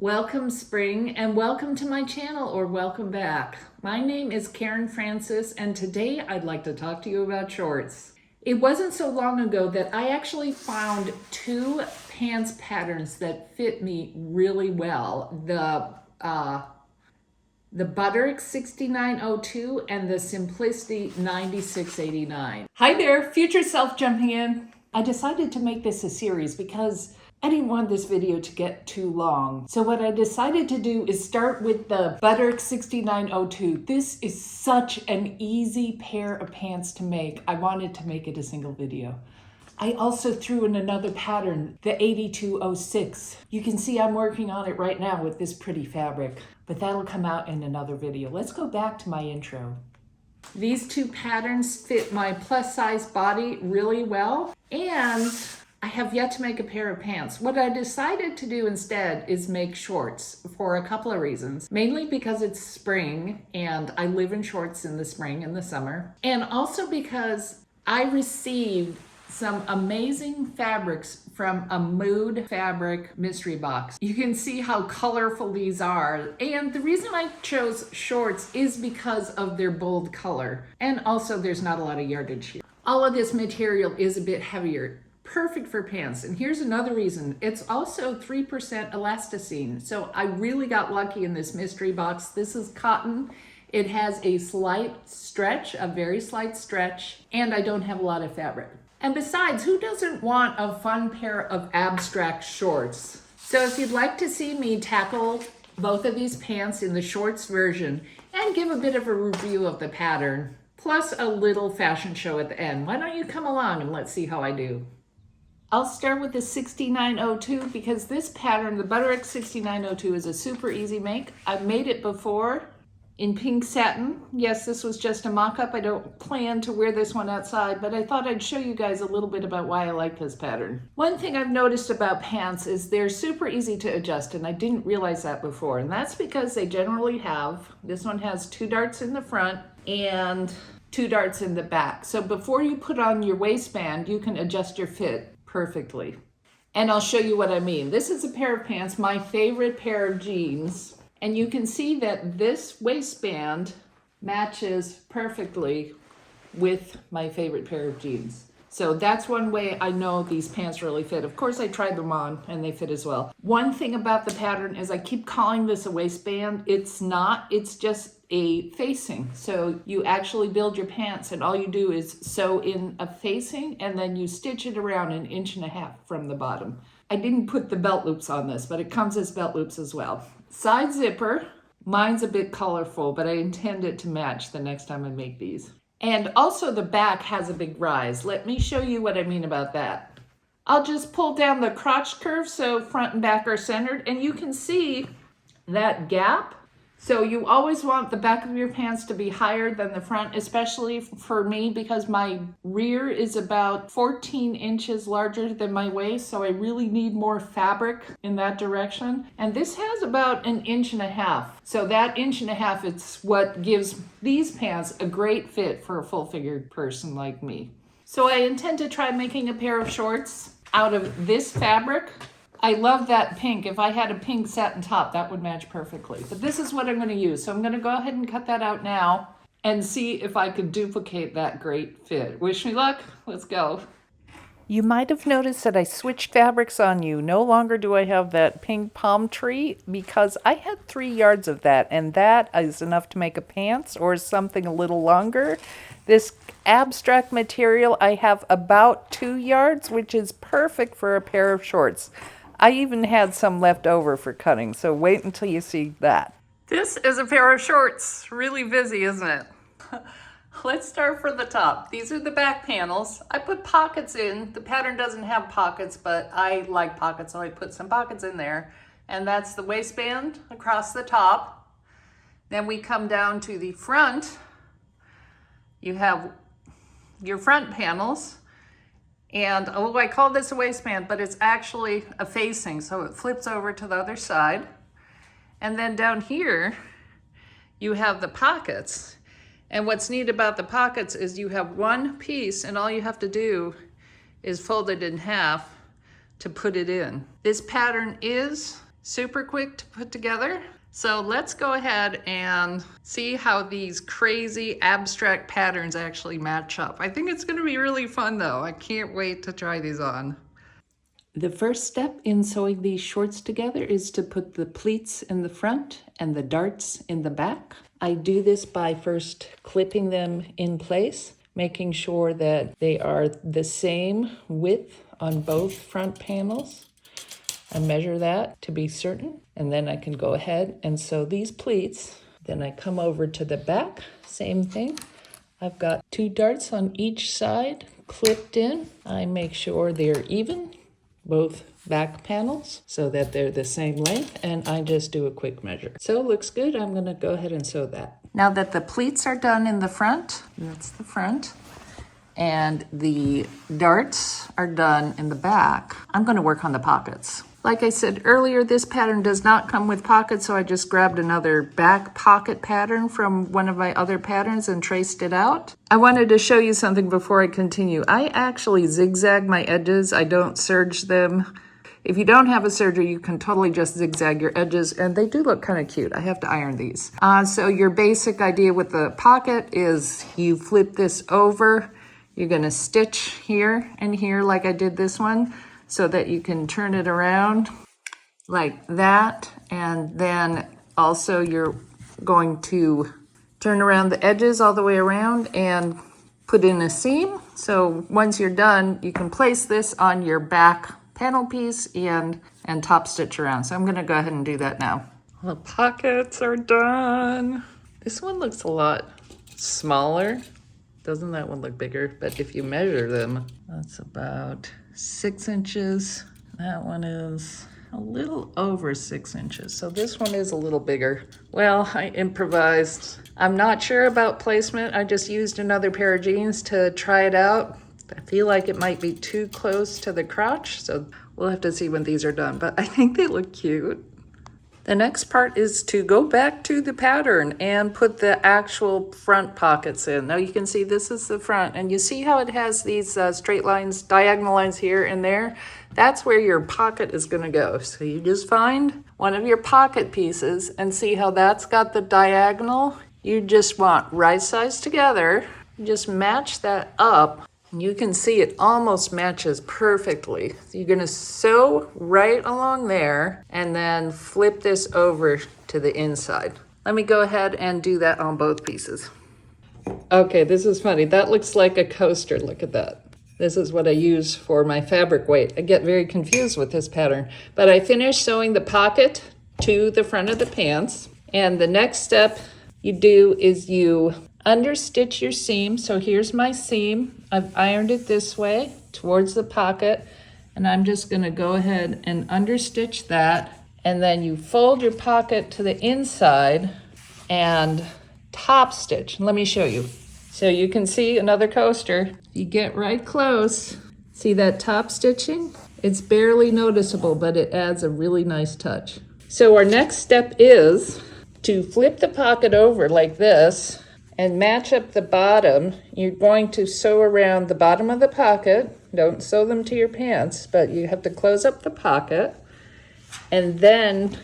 Welcome spring and welcome to my channel, or welcome back. My name is Karen Francis and today I'd like to talk to you about shorts. It wasn't so long ago that I actually found two pants patterns that fit me really well. The Butterick 6902 and the Simplicity 9689. Hi there, future self jumping in. I decided to make this a series because I didn't want this video to get too long. So what I decided to do is start with the Butterick 6902. This is such an easy pair of pants to make. I wanted to make it a single video. I also threw in another pattern, the 8206. You can see I'm working on it right now with this pretty fabric, but that'll come out in another video. Let's go back to my intro. These two patterns fit my plus size body really well, and I have yet to make a pair of pants. What I decided to do instead is make shorts for a couple of reasons. Mainly because it's spring and I live in shorts in the spring and the summer. And also because I received some amazing fabrics from a Mood Fabric mystery box. You can see how colorful these are. And the reason I chose shorts is because of their bold color. And also there's not a lot of yardage here. All of this material is a bit heavier. Perfect for pants. And here's another reason. It's also 3% elasticine. So I really got lucky in this mystery box. This is cotton. It has a slight stretch, a very slight stretch, and I don't have a lot of fabric. And besides, who doesn't want a fun pair of abstract shorts? So if you'd like to see me tackle both of these pants in the shorts version and give a bit of a review of the pattern, plus a little fashion show at the end, why don't you come along and let's see how I do. I'll start with the 6902 because this pattern, the Butterick 6902, is a super easy make. I've made it before in pink satin. Yes, this was just a mock-up. I don't plan to wear this one outside, but I thought I'd show you guys a little bit about why I like this pattern. One thing I've noticed about pants is they're super easy to adjust, and I didn't realize that before, and that's because they generally have, this one has 2 darts in the front and 2 darts in the back. So before you put on your waistband, you can adjust your fit perfectly. And I'll show you what I mean. This is a pair of pants, my favorite pair of jeans. And you can see that this waistband matches perfectly with my favorite pair of jeans. So that's one way I know these pants really fit. Of course, I tried them on and they fit as well. One thing about the pattern is I keep calling this a waistband. It's not, it's just a facing. So you actually build your pants and all you do is sew in a facing and then you stitch it around 1.5 inches from the bottom. I didn't put the belt loops on this, but it comes as belt loops as well. Side zipper, mine's a bit colorful, but I intend it to match the next time I make these. And also the back has a big rise. Let me show you what I mean about that. I'll just pull down the crotch curve so front and back are centered, and you can see that gap. So you always want the back of your pants to be higher than the front, especially for me because my rear is about 14 inches larger than my waist, so I really need more fabric in that direction. And this has about 1.5 inches. So that 1.5 inches, it's what gives these pants a great fit for a full-figured person like me. So I intend to try making a pair of shorts out of this fabric. I love that pink. If I had a pink satin top, that would match perfectly. But this is what I'm going to use. So I'm going to go ahead and cut that out now and see if I could duplicate that great fit. Wish me luck. Let's go. You might have noticed that I switched fabrics on you. No longer do I have that pink palm tree because I had 3 yards of that, and that is enough to make a pants or something a little longer. This abstract material, I have about 2 yards, which is perfect for a pair of shorts. I even had some left over for cutting, so wait until you see that. This is a pair of shorts. Really busy, isn't it? Let's start from the top. These are the back panels. I put pockets in. The pattern doesn't have pockets, but I like pockets, so I put some pockets in there. And that's the waistband across the top. Then we come down to the front. You have your front panels. And I call this a waistband, but it's actually a facing, so it flips over to the other side. And then down here, you have the pockets. And what's neat about the pockets is you have one piece and all you have to do is fold it in half to put it in. This pattern is super quick to put together. So let's go ahead and see how these crazy abstract patterns actually match up. I think it's going to be really fun though. I can't wait to try these on. The first step in sewing these shorts together is to put the pleats in the front and the darts in the back. I do this by first clipping them in place, making sure that they are the same width on both front panels. I measure that to be certain, and then I can go ahead and sew these pleats. Then I come over to the back, same thing. I've got 2 darts on each side clipped in. I make sure they're even, both back panels, so that they're the same length, and I just do a quick measure. So it looks good. I'm gonna go ahead and sew that. Now that the pleats are done in the front, that's the front, and the darts are done in the back, I'm gonna work on the pockets. Like I said earlier, this pattern does not come with pockets, so I just grabbed another back pocket pattern from one of my other patterns and traced it out. I wanted to show you something before I continue. I actually zigzag my edges. I don't serge them. If you don't have a serger, you can totally just zigzag your edges, and they do look kind of cute. I have to iron these. So your basic idea with the pocket is you flip this over. You're gonna stitch here and here like I did this one, so that you can turn it around like that. And then also you're going to turn around the edges all the way around and put in a seam. So once you're done, you can place this on your back panel piece and top stitch around. So I'm gonna go ahead and do that now. The pockets are done. This one looks a lot smaller. Doesn't that one look bigger? But if you measure them, that's about 6 inches. That one is a little over 6 inches. So this one is a little bigger. Well, I improvised. I'm not sure about placement. I just used another pair of jeans to try it out. I feel like it might be too close to the crotch, so we'll have to see when these are done, but I think they look cute. The next part is to go back to the pattern and put the actual front pockets in. Now you can see this is the front, and you see how it has these straight lines, diagonal lines here and there? That's where your pocket is gonna go. So you just find one of your pocket pieces and see how that's got the diagonal. You just want right sides together. Just match that up. You can see it almost matches perfectly. So you're gonna sew right along there and then flip this over to the inside. Let me go ahead and do that on both pieces. Okay, this is funny. That looks like a coaster. Look at that. This is what I use for my fabric weight. I get very confused with this pattern, but I finished sewing the pocket to the front of the pants. And the next step you do is you understitch your seam. So here's my seam. I've ironed it this way towards the pocket, and I'm just gonna go ahead and understitch that. And then you fold your pocket to the inside and top stitch. Let me show you. So you can see another coaster. You get right close. See that top stitching? It's barely noticeable, but it adds a really nice touch. So our next step is to flip the pocket over like this and match up the bottom. You're going to sew around the bottom of the pocket. Don't sew them to your pants, but you have to close up the pocket. And then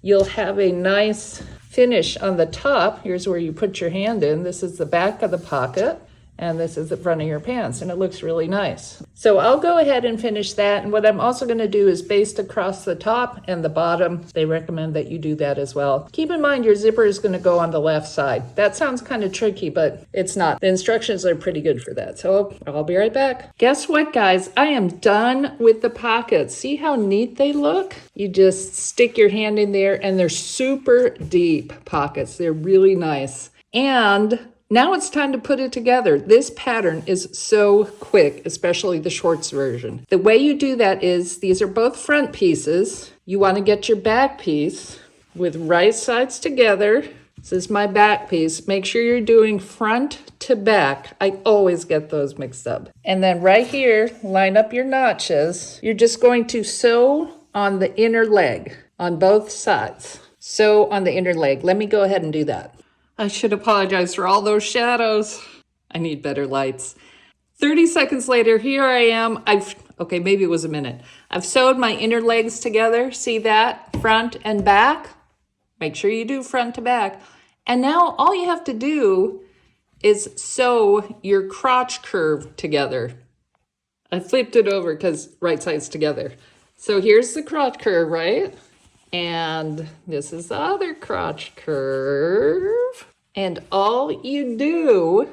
you'll have a nice finish on the top. Here's where you put your hand in. This is the back of the pocket, and this is the front of your pants, and it looks really nice. So I'll go ahead and finish that, and what I'm also gonna do is baste across the top and the bottom. They recommend that you do that as well. Keep in mind your zipper is gonna go on the left side. That sounds kind of tricky, but it's not. The instructions are pretty good for that, so I'll be right back. Guess what, guys? I am done with the pockets. See how neat they look? You just stick your hand in there, and they're super deep pockets. They're really nice. And now it's time to put it together. This pattern is so quick, especially the shorts version. The way you do that is, these are both front pieces. You want to get your back piece with right sides together. This is my back piece. Make sure you're doing front to back. I always get those mixed up. And then right here, line up your notches. You're just going to sew on the inner leg on both sides. Sew on the inner leg. Let me go ahead and do that. I should apologize for all those shadows. I need better lights. 30 seconds later, here I am. Okay, maybe it was a minute. I've sewed my inner legs together. See that? Front and back. Make sure you do front to back. And now all you have to do is sew your crotch curve together. I flipped it over because right side's together. So here's the crotch curve, right? And this is the other crotch curve. And all you do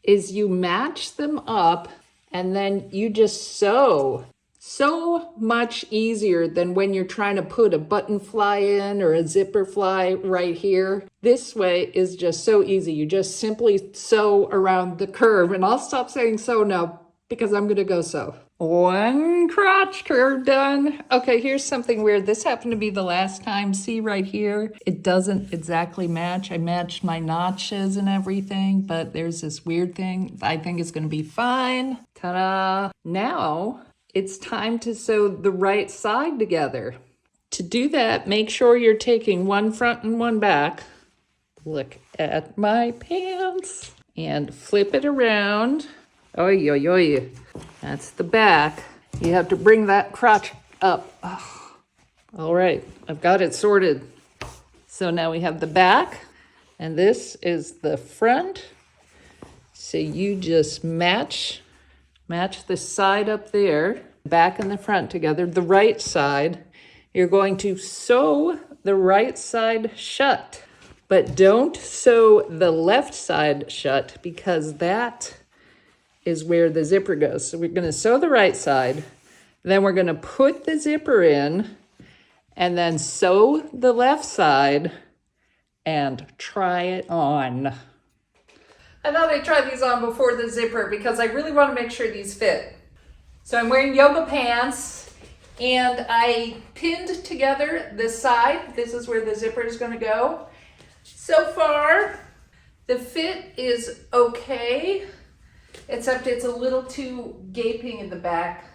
is you match them up and then you just sew. So much easier than when you're trying to put a button fly in or a zipper fly right here. This way is just so easy. You just simply sew around the curve. And I'll stop saying sew now because I'm gonna go sew. One crotch curve done. Okay, here's something weird. This happened to be the last time. See right here? It doesn't exactly match. I matched my notches and everything, but there's this weird thing. I think it's gonna be fine. Ta-da! Now, it's time to sew the right side together. To do that, make sure you're taking one front and one back. Look at my pants. And flip it around. Oy, oy, oy. That's the back. You have to bring that crotch up. Oh. All right, I've got it sorted. So now we have the back, and this is the front. So you just match the side up there, back and the front together, the right side. You're going to sew the right side shut, but don't sew the left side shut because that is where the zipper goes. So we're gonna sew the right side, then we're gonna put the zipper in, and then sew the left side and try it on. I thought I'd try these on before the zipper because I really want to make sure these fit. So I'm wearing yoga pants and I pinned together this side. This is where the zipper is going to go. So far, the fit is okay, except it's a little too gaping in the back.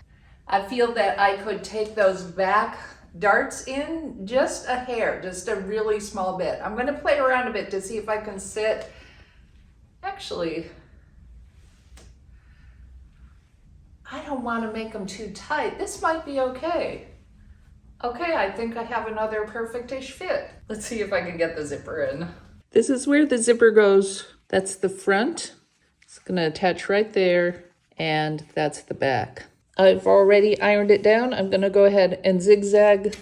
I feel that I could take those back darts in just a hair, just a really small bit. I'm going to play around a bit to see if I can sit. Actually, I don't want to make them too tight. This might be okay. Okay, I think I have another perfect-ish fit. Let's see if I can get the zipper in. This is where the zipper goes. That's the front. It's going to attach right there, and that's the back. I've already ironed it down. I'm going to go ahead and zigzag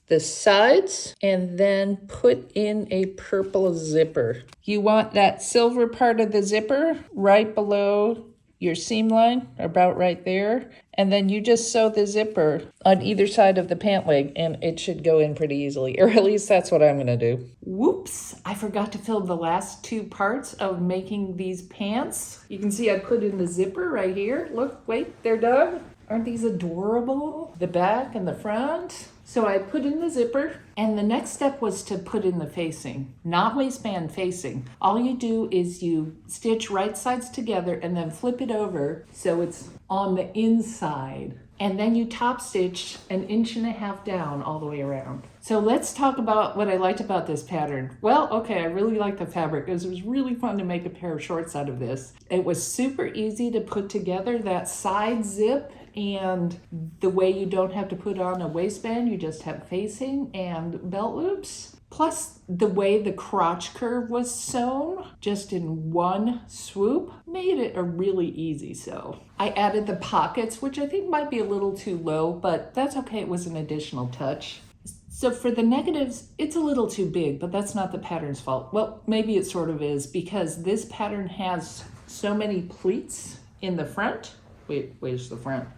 the sides and then put in a purple zipper. You want that silver part of the zipper right below your seam line, about right there. And then you just sew the zipper on either side of the pant leg and it should go in pretty easily, or at least that's what I'm gonna do. Whoops, I forgot to film the last two parts of making these pants. You can see I put in the zipper right here. Look, wait, they're done. Aren't these adorable? The back and the front. So I put in the zipper, and the next step was to put in the facing, not waistband facing. All you do is you stitch right sides together and then flip it over so it's on the inside. And then you top stitch 1.5 inches down all the way around. So let's talk about what I liked about this pattern. Well, okay, I really like the fabric because it was really fun to make a pair of shorts out of this. It was super easy to put together, that side zip, and the way you don't have to put on a waistband, you just have facing and belt loops. Plus the way the crotch curve was sewn, just in one swoop, made it a really easy sew. I added the pockets, which I think might be a little too low, but that's okay, it was an additional touch. So for the negatives, it's a little too big, but that's not the pattern's fault. Well, maybe it sort of is, because this pattern has so many pleats in the front. Wait, where's the front?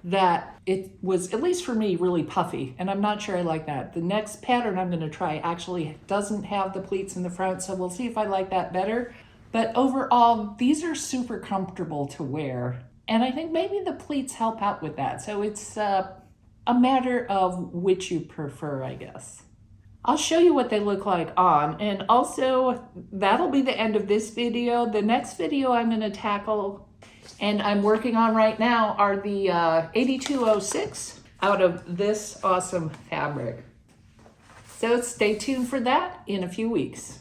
That it was, at least for me, really puffy, and I'm not sure I like that. The next pattern I'm going to try actually doesn't have the pleats in the front, so we'll see if I like that better. But overall, these are super comfortable to wear, and I think maybe the pleats help out with that. So it's a matter of which you prefer, I guess. I'll show you what they look like on, and also that'll be the end of this video. The next video I'm going to tackle and I'm working on right now are the 8206 out of this awesome fabric. So stay tuned for that in a few weeks.